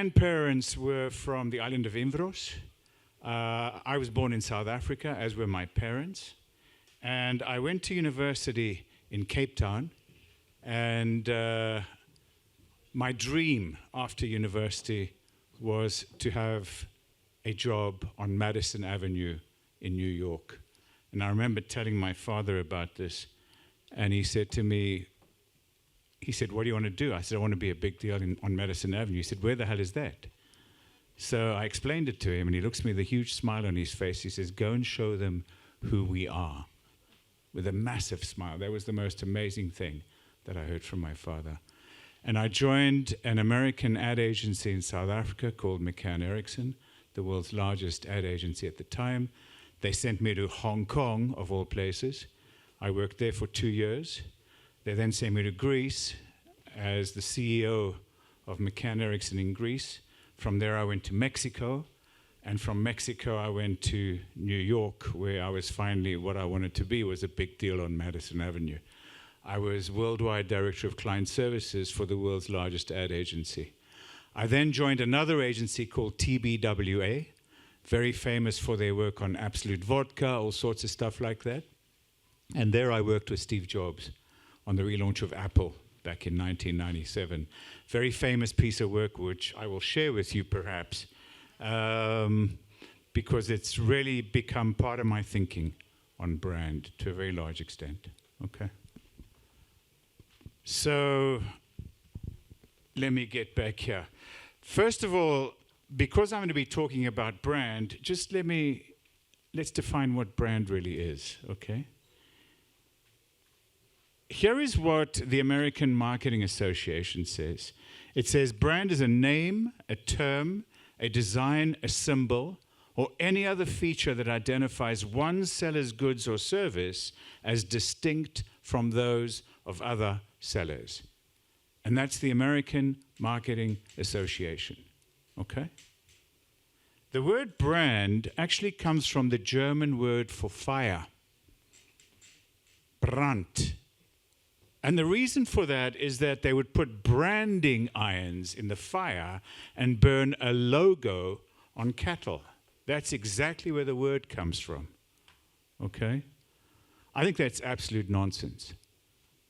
grandparents were from the island of Imbros. I was born in South Africa, as were my parents. And I went to university in Cape Town. And my dream after university was to have a job on Madison Avenue in New York. And I remember telling my father about this. And he said to me, what do you want to do? I said, I want to be a big deal on Madison Avenue. He said, where the hell is that? So I explained it to him, and he looks at me with a huge smile on his face. He says, go and show them who we are, with a massive smile. That was the most amazing thing that I heard from my father. And I joined an American ad agency in South Africa called McCann Erickson, the world's largest ad agency at the time. They sent me to Hong Kong, of all places. I worked there for 2 years. They then sent me to Greece as the CEO of McCann Erickson in Greece. From there, I went to Mexico. And from Mexico, I went to New York, where I was finally what I wanted to be, was a big deal on Madison Avenue. I was Worldwide Director of Client Services for the world's largest ad agency. I then joined another agency called TBWA, very famous for their work on Absolute Vodka, all sorts of stuff like that. And there I worked with Steve Jobs on the relaunch of Apple back in 1997. Very famous piece of work, which I will share with you perhaps, because it's really become part of my thinking on brand to a very large extent. Okay. So let me get back here. First of all, because I'm going to be talking about brand, just let's define what brand really is, okay? Here is what the American Marketing Association says. It says brand is a name, a term, a design, a symbol, or any other feature that identifies one seller's goods or service as distinct from those of other sellers. And that's the American Marketing Association, okay? The word brand actually comes from the German word for fire, Brand. And the reason for that is that they would put branding irons in the fire and burn a logo on cattle. That's exactly where the word comes from, okay? I think that's absolute nonsense.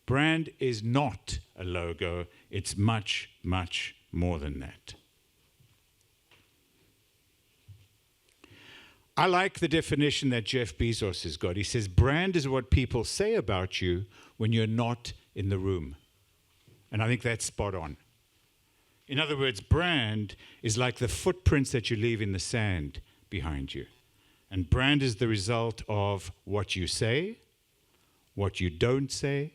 Brand is not a logo. It's much, much more than that. I like the definition that Jeff Bezos has got. He says, brand is what people say about you when you're not in the room. And I think that's spot on. In other words, brand is like the footprints that you leave in the sand behind you. And brand is the result of what you say, what you don't say,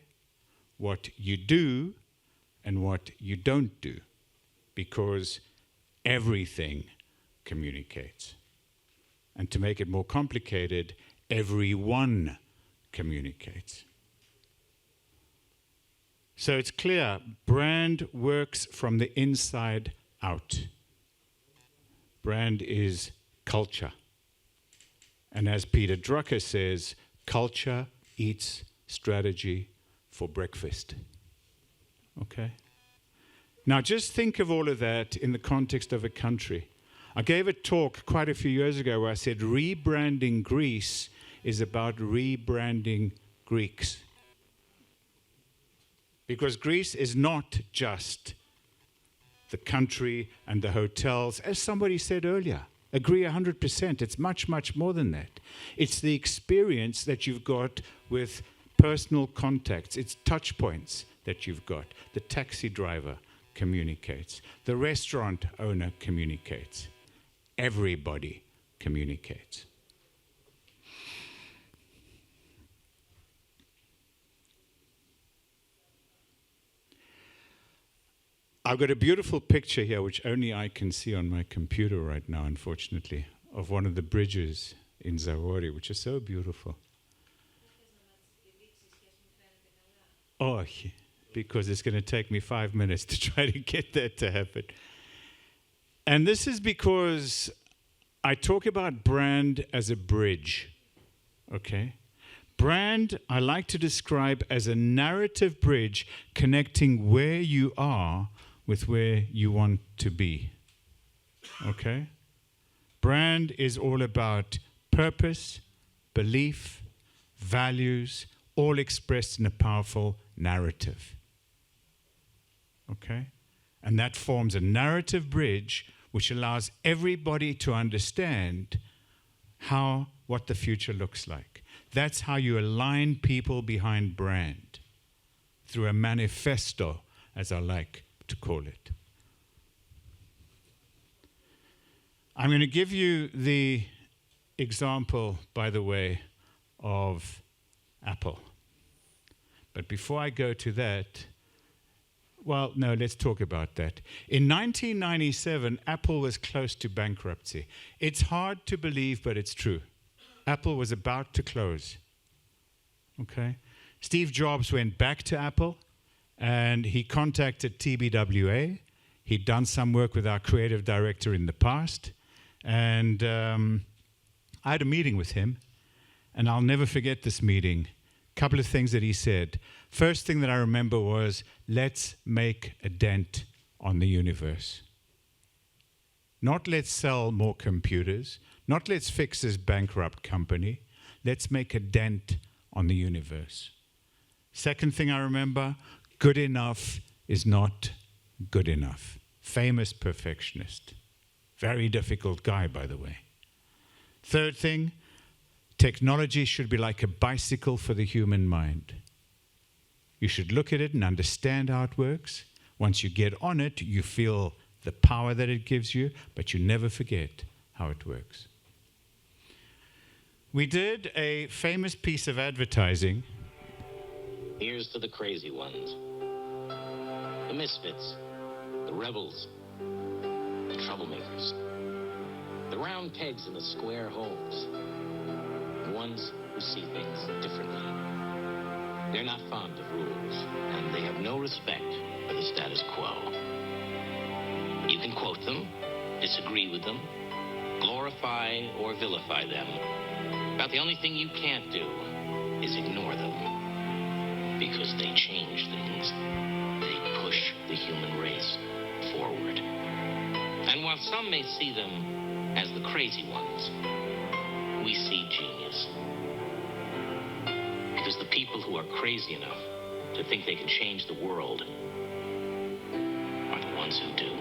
what you do, and what you don't do. Because everything communicates. And to make it more complicated, everyone communicates. So it's clear, brand works from the inside out. Brand is culture. And as Peter Drucker says, culture eats strategy for breakfast. Okay? Now just think of all of that in the context of a country. I gave a talk quite a few years ago where I said rebranding Greece is about rebranding Greeks. Because Greece is not just the country and the hotels, as somebody said earlier. Agree 100%. It's much, much more than that. It's the experience that you've got with personal contacts. It's touch points that you've got. The taxi driver communicates. The restaurant owner communicates. Everybody communicates. I've got a beautiful picture here, which only I can see on my computer right now, unfortunately, of one of the bridges in Zagori, which is so beautiful. Oh, because it's going to take me 5 minutes to try to get that to happen. And this is because I talk about brand as a bridge, okay? Brand, I like to describe as a narrative bridge connecting where you are with where you want to be, Okay? Brand is all about purpose, belief, values, all expressed in a powerful narrative. Okay? And that forms a narrative bridge which allows everybody to understand what the future looks like. That's how you align people behind brand, through a manifesto, as I like to call it. I'm going to give you the example, by the way, of Apple. But before I go to that, well, no, let's talk about that. In 1997, Apple was close to bankruptcy. It's hard to believe, but it's true. Apple was about to close. Okay? Steve Jobs went back to Apple, and he contacted TBWA. He'd done some work with our creative director in the past, and I had a meeting with him, and I'll never forget this meeting. A couple of things that he said. First thing that I remember was, let's make a dent on the universe. Not let's sell more computers, not let's fix this bankrupt company. Let's make a dent on the universe. Second thing I remember, good enough is not good enough. Famous perfectionist. Very difficult guy, by the way. Third thing, technology should be like a bicycle for the human mind. You should look at it and understand how it works. Once you get on it, you feel the power that it gives you, but you never forget how it works. We did a famous piece of advertising. Here's to the crazy ones, the misfits, the rebels, the troublemakers, the round pegs in the square holes, the ones who see things differently. They're not fond of rules, and they have no respect for the status quo. You can quote them, disagree with them, glorify or vilify them. But the only thing you can't do is ignore them, because they change things. They push the human race forward. And while some may see them as the crazy ones, we see genius. Because the people who are crazy enough to think they can change the world are the ones who do.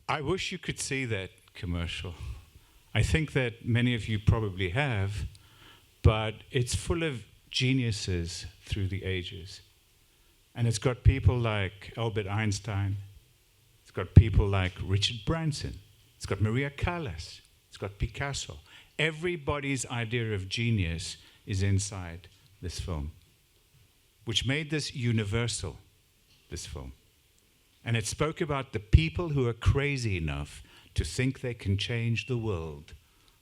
I wish you could see that commercial. I think that many of you probably have, but it's full of geniuses through the ages. And it's got people like Albert Einstein. It's got people like Richard Branson. It's got Maria Callas. It's got Picasso. Everybody's idea of genius is inside this film, which made this universal, this film. And it spoke about the people who are crazy enough to think they can change the world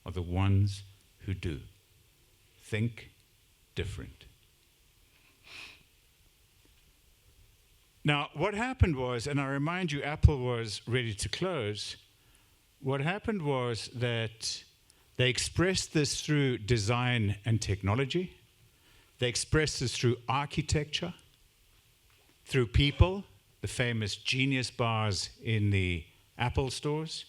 are the ones who do. Think different. Now, what happened was, and I remind you, Apple was ready to close. What happened was that they expressed this through design and technology. They expressed this through architecture, through people, the famous Genius bars in the Apple stores,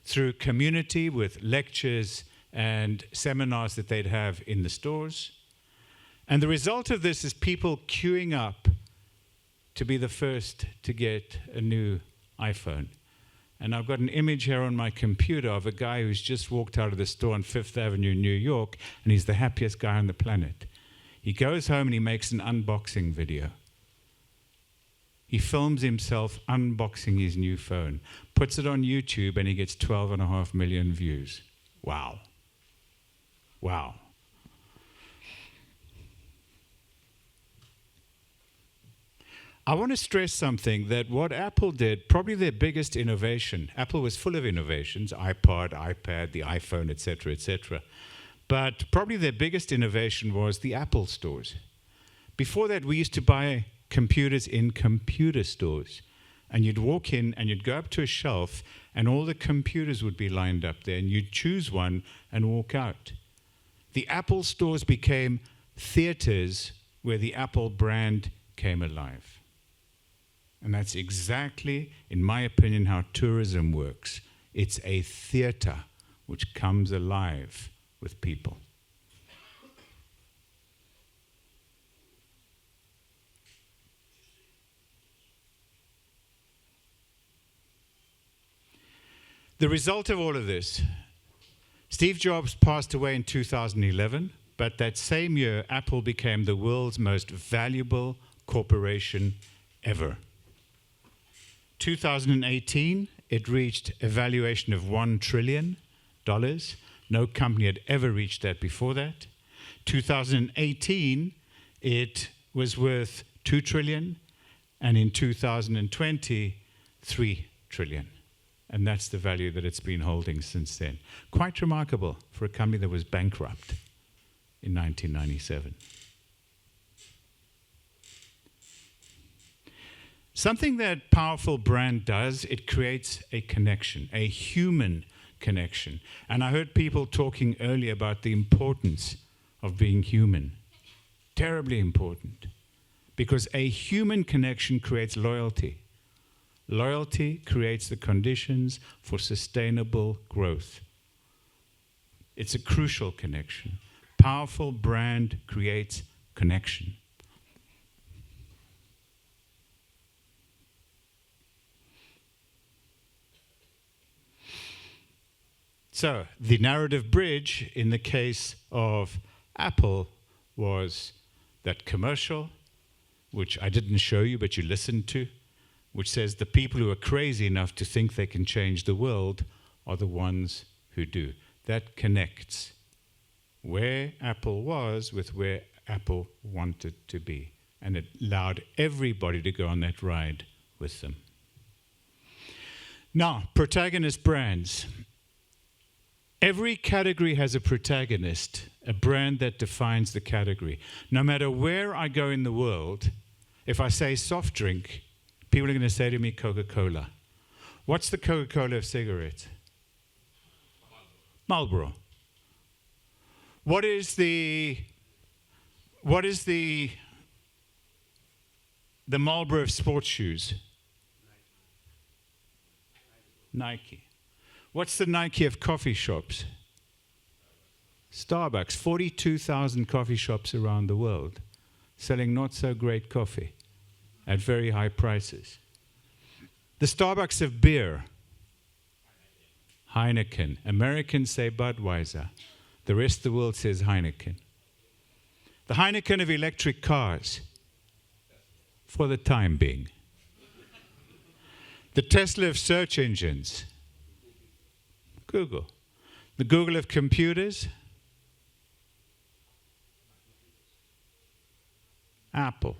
through community with lectures and seminars that they'd have in the stores. And the result of this is people queuing up to be the first to get a new iPhone. And I've got an image here on my computer of a guy who's just walked out of the store on Fifth Avenue, New York, and he's the happiest guy on the planet. He goes home and he makes an unboxing video. He films himself unboxing his new phone, puts it on YouTube, and he gets 12.5 million views. Wow. Wow. I want to stress something, that what Apple did, probably their biggest innovation, Apple was full of innovations, iPod, iPad, the iPhone, etc., etc. But probably their biggest innovation was the Apple stores. Before that, we used to buy computers in computer stores. And you'd walk in and you'd go up to a shelf and all the computers would be lined up there and you'd choose one and walk out. The Apple stores became theaters where the Apple brand came alive. And that's exactly, in my opinion, how tourism works. It's a theater which comes alive with people. The result of all of this, Steve Jobs passed away in 2011, but that same year, Apple became the world's most valuable corporation ever. 2018, it reached a valuation of $1 trillion. No company had ever reached that before that. 2018, it was worth $2 trillion, and in 2020, $3 trillion. And that's the value that it's been holding since then. Quite remarkable for a company that was bankrupt in 1997. Something that powerful brand does, it creates a connection, a human connection. And I heard people talking earlier about the importance of being human. Terribly important. Because a human connection creates loyalty. Loyalty creates the conditions for sustainable growth. It's a crucial connection. Powerful brand creates connection. So, the narrative bridge in the case of Apple was that commercial, which I didn't show you, but you listened to, which says the people who are crazy enough to think they can change the world are the ones who do. That connects where Apple was with where Apple wanted to be. And it allowed everybody to go on that ride with them. Now, protagonist brands. Every category has a protagonist, a brand that defines the category. No matter where I go in the world, if I say soft drink, people are going to say to me Coca-Cola. What's the Coca-Cola of cigarettes? Marlboro. What is the Marlboro of sports shoes? Nike. What's the Nike of coffee shops? Starbucks. 42,000 coffee shops around the world selling not so great coffee at very high prices. The Starbucks of beer. Heineken. Americans say Budweiser. The rest of the world says Heineken. The Heineken of electric cars. For the time being. The Tesla of search engines. Google. The Google of computers. Apple.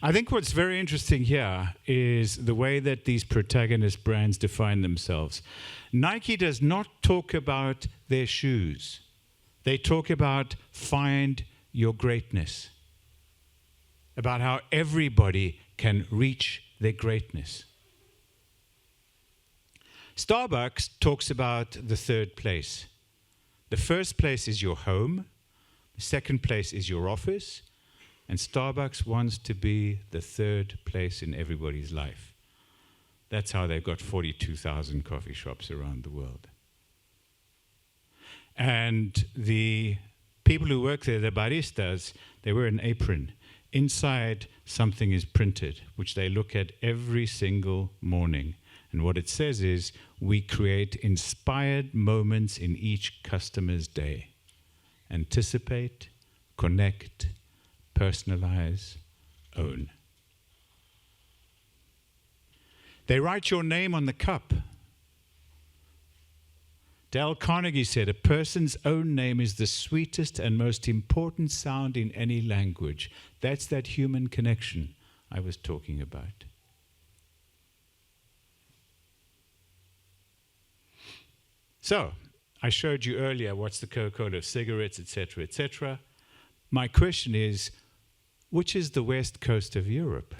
I think what's very interesting here is the way that these protagonist brands define themselves. Nike does not talk about their shoes. They talk about find your greatness. About how everybody can reach their greatness. Starbucks talks about the third place. The first place is your home. The second place is your office. And Starbucks wants to be the third place in everybody's life. That's how they've got 42,000 coffee shops around the world. And the people who work there, the baristas, they wear an apron. Inside, something is printed, which they look at every single morning. And what it says is, we create inspired moments in each customer's day. Anticipate, connect, personalize, own. They write your name on the cup. Dale Carnegie said, a person's own name is the sweetest and most important sound in any language. That's that human connection I was talking about. So, I showed you earlier what's the Coca-Cola of cigarettes, etc., etc. My question is, which is the west coast of Europe?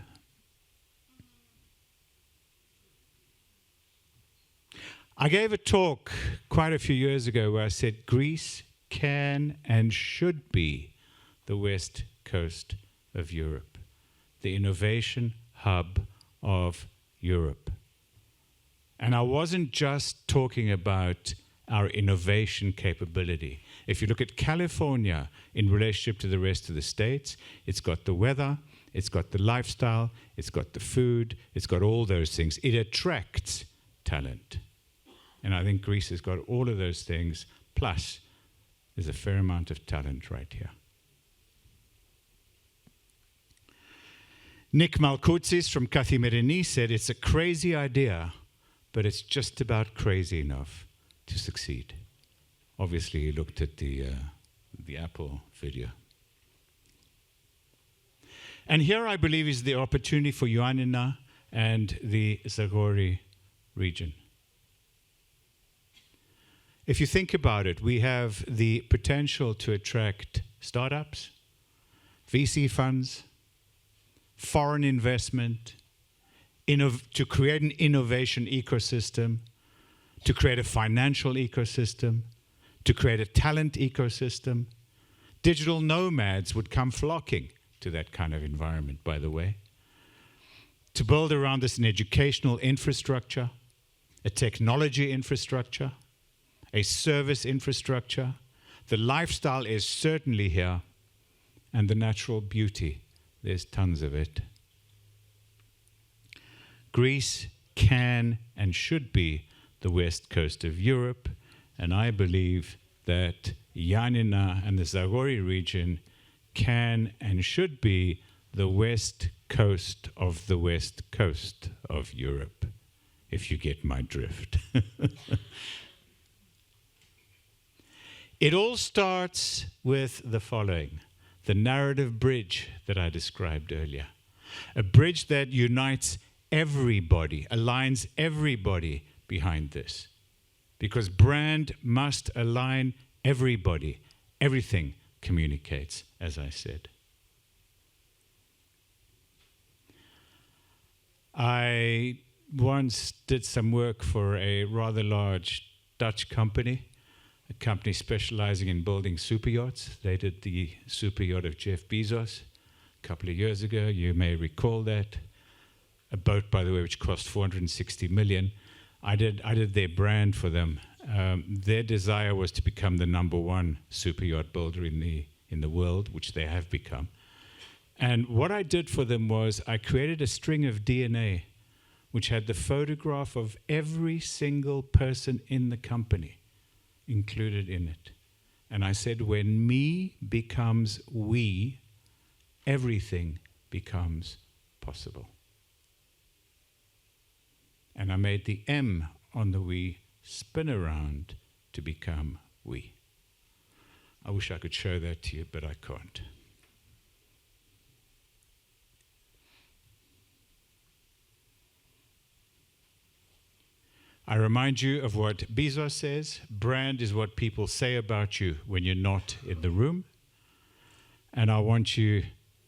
I gave a talk quite a few years ago where I said Greece can and should be the west coast of Europe. the innovation hub of Europe. And I wasn't just talking about our innovation capability. If you look at California in relationship to the rest of the states, it's got the weather, it's got the lifestyle, it's got the food, it's got all those things. It attracts talent. And I think Greece has got all of those things, plus there's a fair amount of talent right here. Nick Malkoutsis from Kathimerini said, it's a crazy idea, but it's just about crazy enough to succeed. Obviously, he looked at the Apple video. And here, I believe, is the opportunity for Ioannina and the Zagori region. If you think about it, we have the potential to attract startups, VC funds, foreign investment, to create an innovation ecosystem, to create a financial ecosystem, to create a talent ecosystem. Digital nomads would come flocking to that kind of environment, by the way. To build around this an educational infrastructure, a technology infrastructure, a service infrastructure. The lifestyle is certainly here, and the natural beauty, there's tons of it. Greece can and should be the west coast of Europe, and I believe that Ioannina and the Zagori region can and should be the west coast of the west coast of Europe, if you get my drift. It all starts with the following: the narrative bridge that I described earlier. A bridge that unites everybody, aligns everybody behind this. Because brand must align everybody. Everything communicates, as I said. I once did some work for a rather large Dutch company, a company specializing in building super yachts. They did the super yacht of Jeff Bezos a couple of years ago. You may recall that. A boat, by the way, which cost $460 million. I did their brand for them. Their desire was to become the #1 super yacht builder in the world, which they have become. And what I did for them was I created a string of DNA which had the photograph of every single person in the company included in it. And I said, when me becomes we, everything becomes possible. And I made the M on the we spin around to become we. I wish I could show that to you, but I can't. I remind you of what Bezos says. Brand is what people say about you when you're not in the room. And I want you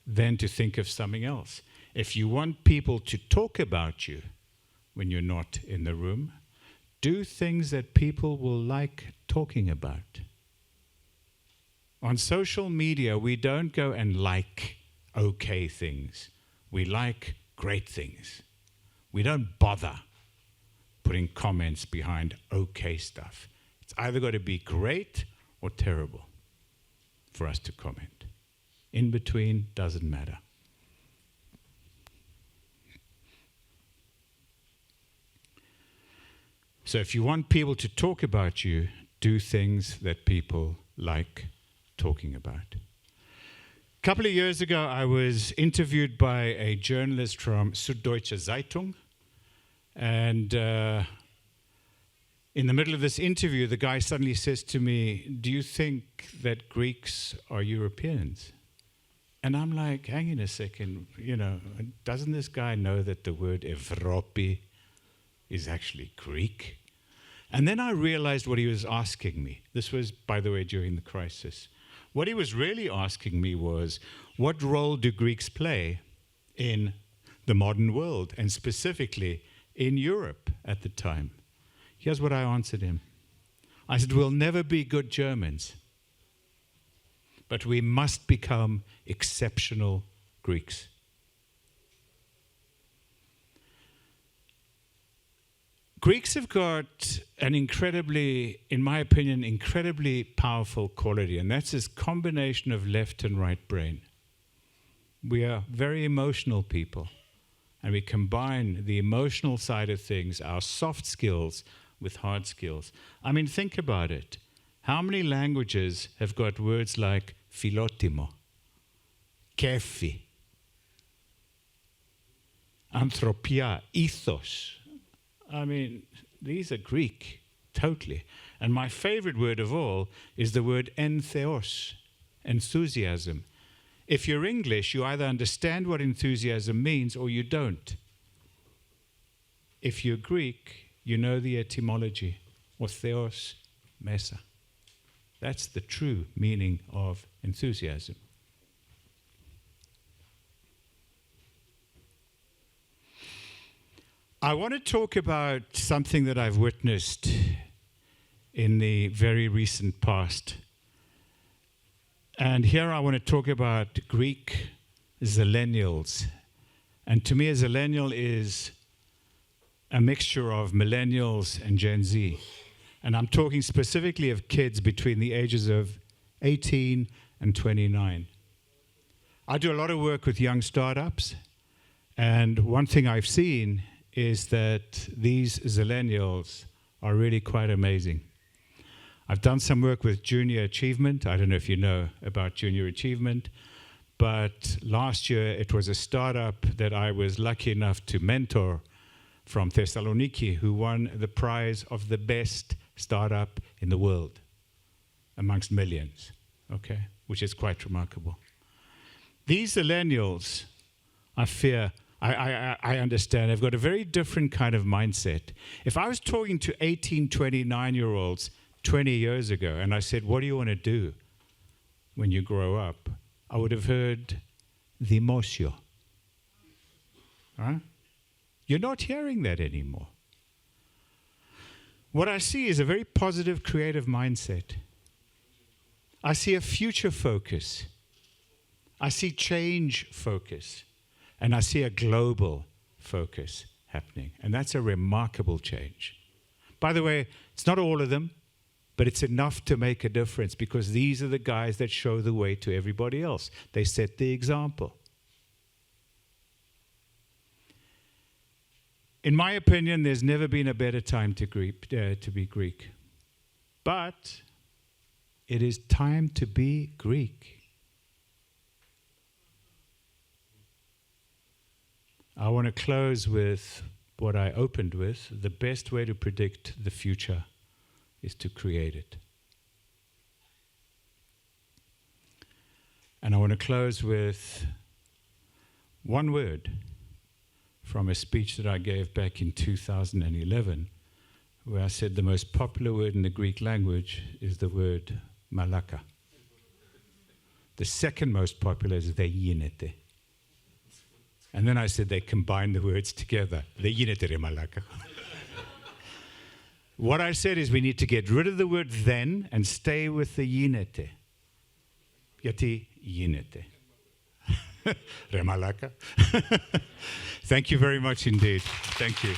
then to think of something else. If you want people to talk about you when you're not in the room, do things that people will like talking about. On social media, we don't go and like okay things. We like great things. We don't bother putting comments behind okay stuff. It's either got to be great or terrible for us to comment. In between doesn't matter. So if you want people to talk about you, do things that people like talking about. A couple of years ago, I was interviewed by a journalist from Süddeutsche Zeitung. And in the middle of this interview, the guy suddenly says to me, do you think that Greeks are Europeans? And I'm like, hang on a second, doesn't this guy know that the word Evropi is actually Greek? And then I realized what he was asking me. This was, by the way, during the crisis. What he was really asking me was, what role do Greeks play in the modern world, and specifically in Europe at the time? Here's what I answered him. I said, we'll never be good Germans, but we must become exceptional Greeks. Greeks have got an incredibly, in my opinion, incredibly powerful quality, and that's this combination of left and right brain. We are very emotional people, and we combine the emotional side of things, our soft skills, with hard skills. I mean, think about it. How many languages have got words like philotimo, kefi, anthropia, ethos? I mean, these are Greek, totally. And my favorite word of all is the word entheos, enthusiasm. If you're English, you either understand what enthusiasm means or you don't. If you're Greek, you know the etymology, or theos, mesa. That's the true meaning of enthusiasm. I want to talk about something that I've witnessed in the very recent past. And here I want to talk about Greek zillennials. And to me, a zillennial is a mixture of millennials and Gen Z. And I'm talking specifically of kids between the ages of 18 and 29. I do a lot of work with young startups. And one thing I've seen is that these zillennials are really quite amazing. I've done some work with Junior Achievement. I don't know if you know about Junior Achievement, but last year it was a startup that I was lucky enough to mentor from Thessaloniki, who won the prize of the best startup in the world, amongst millions, okay, which is quite remarkable. These zillennials, I understand, have got a very different kind of mindset. If I was talking to 18, 29-year-olds 20 years ago, and I said, what do you want to do when you grow up? I would have heard δημόσιο. Huh? You're not hearing that anymore. What I see is a very positive, creative mindset. I see a future focus. I see change focus. And I see a global focus happening. And that's a remarkable change. By the way, it's not all of them, but it's enough to make a difference because these are the guys that show the way to everybody else. They set the example. In my opinion, there's never been a better time to be Greek. But it is time to be Greek. I want to close with what I opened with. The best way to predict the future is to create it. And I want to close with one word from a speech that I gave back in 2011, where I said the most popular word in the Greek language is the word malaka. The second most popular is they γίνεται. And then I said they combine the words together. They γίνεται ρε malaka. What I said is we need to get rid of the word then and stay with the γίνεται. Γιατί γίνεται. Ρε malaka. Thank you very much indeed. Thank you.